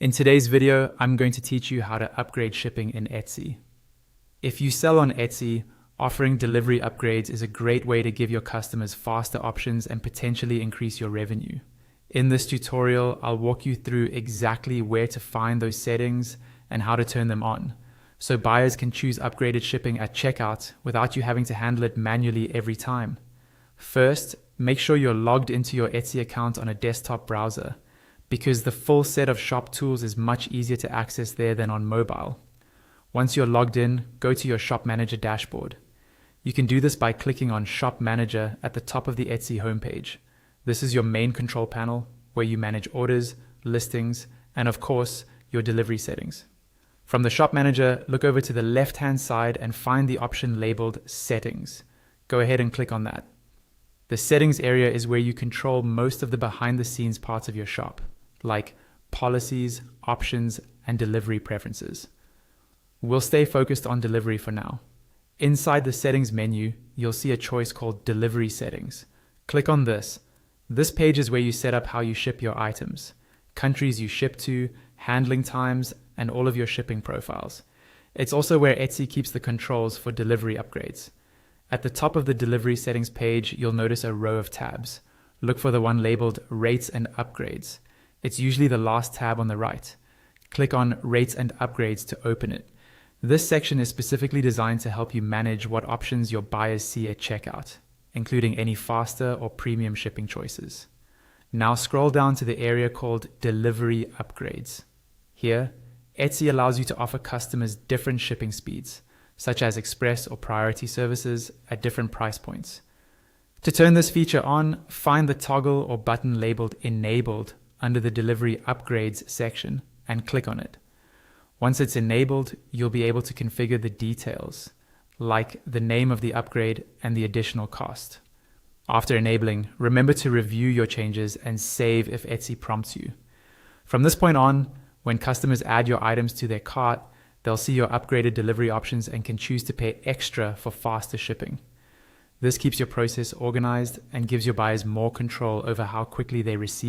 In today's video, I'm going to teach you how to upgrade shipping in Etsy. If you sell on Etsy, offering delivery upgrades is a great way to give your customers faster options and potentially increase your revenue. In this tutorial, I'll walk you through exactly where to find those settings and how to turn them on, so buyers can choose upgraded shipping at checkout without you having to handle it manually every time. First, make sure you're logged into your Etsy account on a desktop browser, because the full set of shop tools is much easier to access there than on mobile. Once you're logged in, go to your Shop Manager dashboard. You can do this by clicking on Shop Manager at the top of the Etsy homepage. This is your main control panel where you manage orders, listings, and of course, your delivery settings. From the Shop Manager, look over to the left-hand side and find the option labeled Settings. Go ahead and click on that. The settings area is where you control most of the behind-the-scenes parts of your shop, like policies, options, and delivery preferences. We'll stay focused on delivery for now. Inside the settings menu, you'll see a choice called Delivery Settings. Click on this. This page is where you set up how you ship your items, countries you ship to, handling times, and all of your shipping profiles. It's also where Etsy keeps the controls for delivery upgrades. At the top of the delivery settings page, you'll notice a row of tabs. Look for the one labeled Rates and Upgrades. It's usually the last tab on the right. Click on Rates and Upgrades to open it. This section is specifically designed to help you manage what options your buyers see at checkout, including any faster or premium shipping choices. Now scroll down to the area called Delivery Upgrades. Here, Etsy allows you to offer customers different shipping speeds, such as express or priority services at different price points. To turn this feature on, find the toggle or button labeled Enabled under the Delivery Upgrades section and click on it. Once it's enabled, you'll be able to configure the details, like the name of the upgrade and the additional cost. After enabling, remember to review your changes and save if Etsy prompts you. From this point on, when customers add your items to their cart, they'll see your upgraded delivery options and can choose to pay extra for faster shipping. This keeps your process organized and gives your buyers more control over how quickly they receive